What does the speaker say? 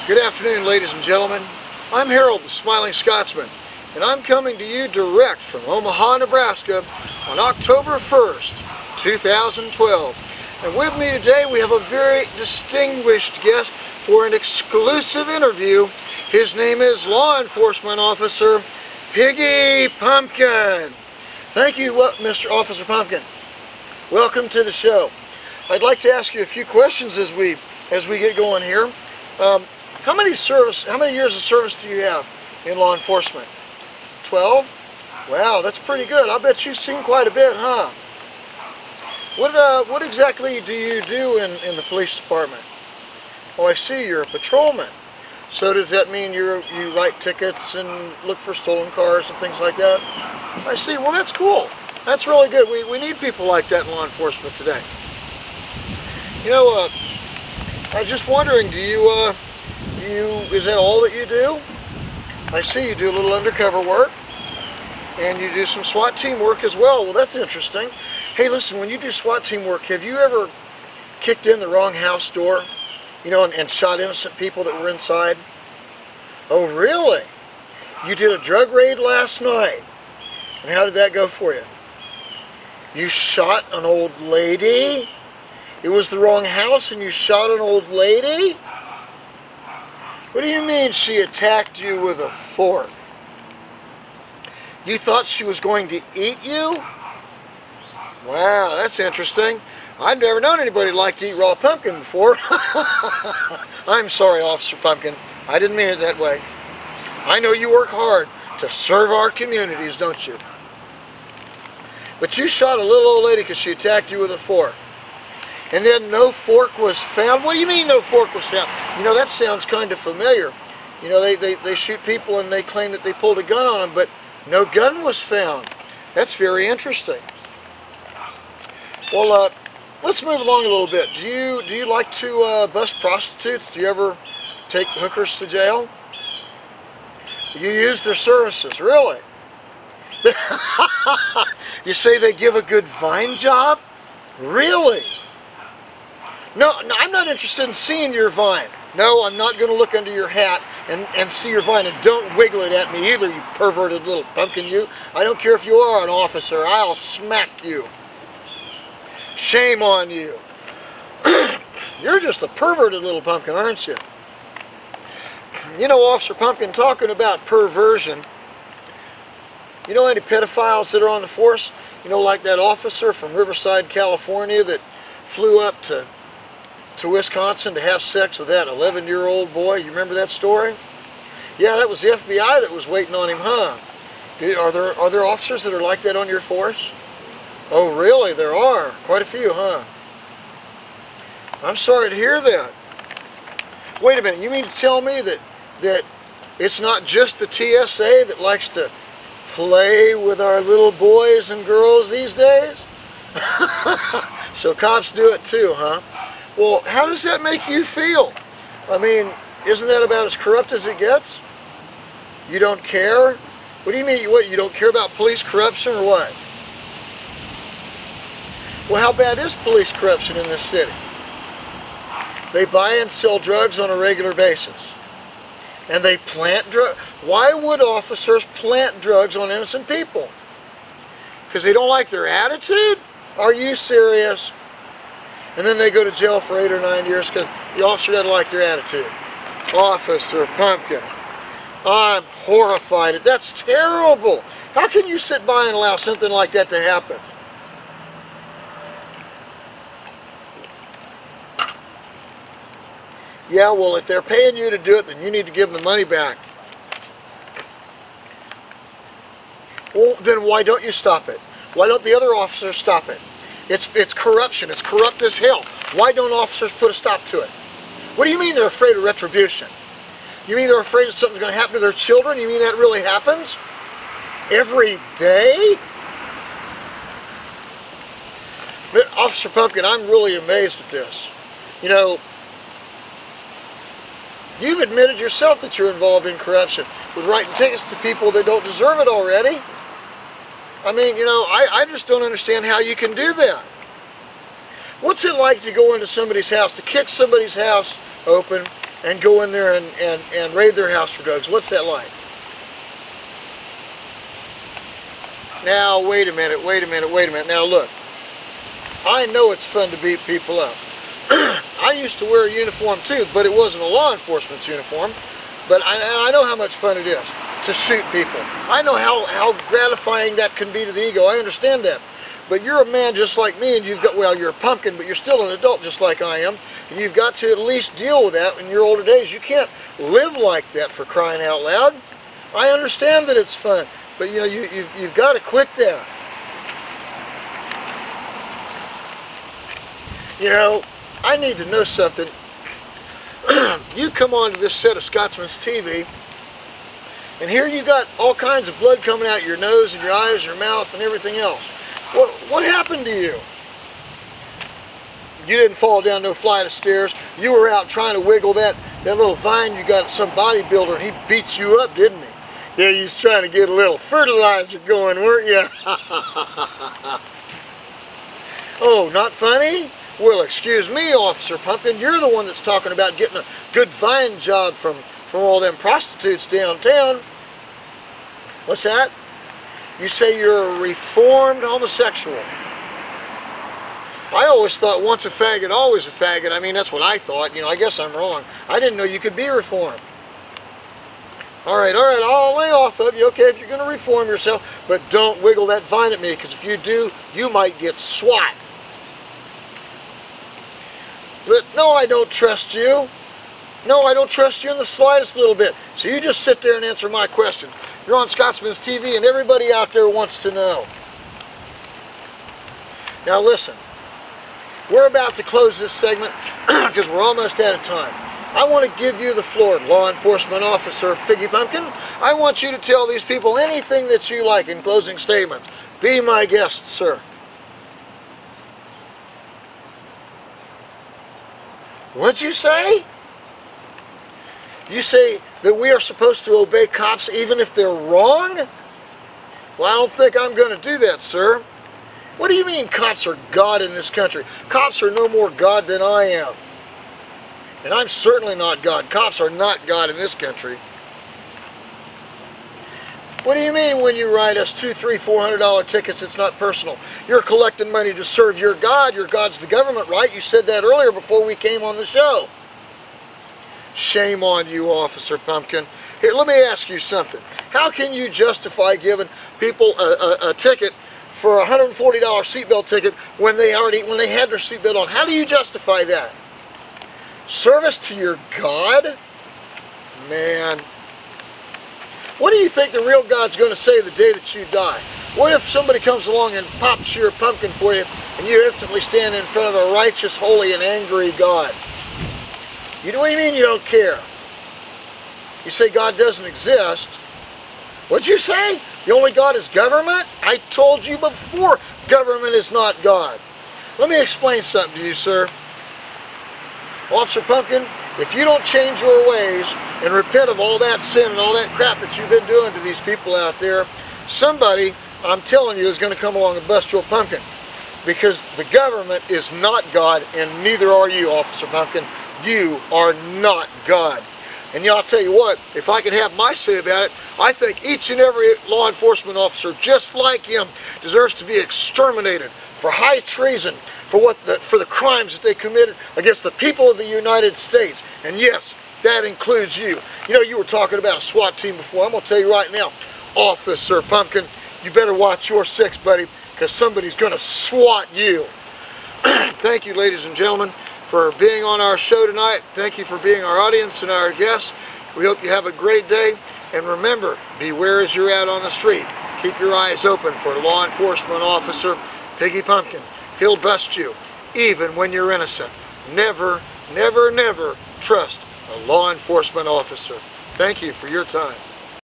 Good afternoon, ladies and gentlemen. I'm Harold, the Smiling Scotsman, and I'm coming to you direct from Omaha, Nebraska on October 1st, 2012. And with me today we have a very distinguished guest for an exclusive interview. His name is Law Enforcement Officer Piggy Pumpkin. Thank you, Mr. Officer Pumpkin. Welcome to the show. I'd like to ask you a few questions as we get going here. How many years of service do you have in law enforcement? 12? Wow, that's pretty good. I bet you've seen quite a bit, huh? What exactly do you do in the police department? Oh, I see, you're a patrolman. So does that mean you write tickets and look for stolen cars and things like that? I see. Well, that's cool. That's really good. We need people like that in law enforcement today. You know, I was just wondering, is that all that you do? I see you do a little undercover work, and you do some SWAT team work as well. Well, that's interesting. Hey, listen, when you do SWAT team work, have you ever kicked in the wrong house door, you know, and shot innocent people that were inside? Oh, really? You did a drug raid last night, and how did that go for you? You shot an old lady? It was the wrong house and you shot an old lady? What do you mean she attacked you with a fork? You thought she was going to eat you? Wow, that's interesting. I've never known anybody like to eat raw pumpkin before. I'm sorry, Officer Pumpkin. I didn't mean it that way. I know you work hard to serve our communities, don't you? But you shot a little old lady because she attacked you with a fork. And then no fork was found? What do you mean no fork was found? You know, that sounds kind of familiar. You know, they shoot people and they claim that they pulled a gun on them, but no gun was found. That's very interesting. Well, let's move along a little bit. Do you like to bust prostitutes? Do you ever take hookers to jail? You use their services, really? You say they give a good vine job? Really? No, I'm not interested in seeing your vine. No, I'm not going to look under your hat and see your vine, and don't wiggle it at me either, you perverted little pumpkin, you. I don't care if you are an officer, I'll smack you. Shame on you. You're just a perverted little pumpkin, aren't you? You know, Officer Pumpkin, talking about perversion, you know any pedophiles that are on the force? You know, like that officer from Riverside, California that flew up to Wisconsin to have sex with that 11-year-old boy. You remember that story? Yeah, that was the FBI that was waiting on him, huh? Are there officers that are like that on your force? Oh, really? There are. Quite a few, huh? I'm sorry to hear that. Wait a minute. You mean to tell me that it's not just the TSA that likes to play with our little boys and girls these days? So cops do it too, huh? Well, how does that make you feel? I mean, isn't that about as corrupt as it gets? You don't care? What do you mean? What, you don't care about police corruption or what? Well, how bad is police corruption in this city? They buy and sell drugs on a regular basis. And they plant drugs. Why would officers plant drugs on innocent people? Because they don't like their attitude? Are you serious? And then they go to jail for 8 or 9 years because the officer doesn't like their attitude. Officer Pumpkin, I'm horrified. That's terrible. How can you sit by and allow something like that to happen? Yeah, well, if they're paying you to do it, then you need to give them the money back. Well, then why don't you stop it? Why don't the other officers stop it? It's corruption. It's corrupt as hell. Why don't officers put a stop to it? What do you mean they're afraid of retribution? You mean they're afraid that something's going to happen to their children? You mean that really happens? Every day? Officer Pumpkin, I'm really amazed at this. You know, you've admitted yourself that you're involved in corruption with writing tickets to people that don't deserve it already. I mean, you know, I just don't understand how you can do that. What's it like to go into somebody's house, to kick somebody's house open and go in there and raid their house for drugs. What's that like? Now, wait a minute. Now, look. I know it's fun to beat people up. I used to wear a uniform too, but it wasn't a law enforcement's uniform. But I know how much fun it is to shoot people. I know how gratifying that can be to the ego. I understand that. But you're a man just like me, and you've got, well, you're a pumpkin, but you're still an adult just like I am. And you've got to at least deal with that in your older days. You can't live like that, for crying out loud. I understand that it's fun, but you know, you've got to quit that. You know, I need to know something. You come onto this set of Scotsman's TV, and here you got all kinds of blood coming out your nose and your eyes, your mouth, and everything else. What happened to you? You didn't fall down no flight of stairs. You were out trying to wiggle that little vine you got some bodybuilder, and he beats you up, didn't he? Yeah, you was trying to get a little fertilizer going, weren't you? Oh, not funny? Well, excuse me, Officer Pumpkin, you're the one that's talking about getting a good vine job from all them prostitutes downtown. What's that? You say you're a reformed homosexual. I always thought once a faggot, always a faggot. I mean, that's what I thought. You know, I guess I'm wrong. I didn't know you could be reformed. All right, I'll lay off of you, okay, if you're going to reform yourself, but don't wiggle that vine at me, because if you do, you might get swat. But no, I don't trust you. No, I don't trust you in the slightest little bit. So you just sit there and answer my questions. You're on Scotsman's TV, and everybody out there wants to know. Now listen, we're about to close this segment because we're almost out of time. I want to give you the floor, Law Enforcement Officer Piggy Pumpkin. I want you to tell these people anything that you like in closing statements. Be my guest, sir. What'd you say? You say that we are supposed to obey cops even if they're wrong? Well, I don't think I'm going to do that, sir. What do you mean cops are God in this country? Cops are no more God than I am. And I'm certainly not God. Cops are not God in this country. What do you mean when you write us $200, $300, $400 tickets, it's not personal? You're collecting money to serve your God. Your God's the government, right? You said that earlier before we came on the show. Shame on you, Officer Pumpkin. Here, let me ask you something. How can you justify giving people a ticket for a $140 seatbelt ticket when they had their seatbelt on? How do you justify that? Service to your God? Man. What do you think the real God's going to say the day that you die? What if somebody comes along and pops your pumpkin for you and you instantly stand in front of a righteous, holy, and angry God? What do you mean you don't care? You say God doesn't exist. What'd you say? The only God is government? I told you before, government is not God. Let me explain something to you, sir. Officer Pumpkin, if you don't change your ways and repent of all that sin and all that crap that you've been doing to these people out there, somebody, I'm telling you, is going to come along and bust your pumpkin. Because the government is not God, and neither are you, Officer Pumpkin. You are not God. And I'll tell you what, if I can have my say about it, I think each and every law enforcement officer, just like him, deserves to be exterminated for high treason, for the crimes that they committed against the people of the United States. And yes, that includes you. You know, you were talking about a SWAT team before. I'm going to tell you right now, Officer Pumpkin, you better watch your six, buddy, because somebody's going to SWAT you. Thank you, ladies and gentlemen, for being on our show tonight. Thank you for being our audience and our guests. We hope you have a great day. And remember, beware as you're out on the street. Keep your eyes open for Law Enforcement Officer Piggy Pumpkin. He'll bust you, even when you're innocent. Never, never, never trust a law enforcement officer. Thank you for your time.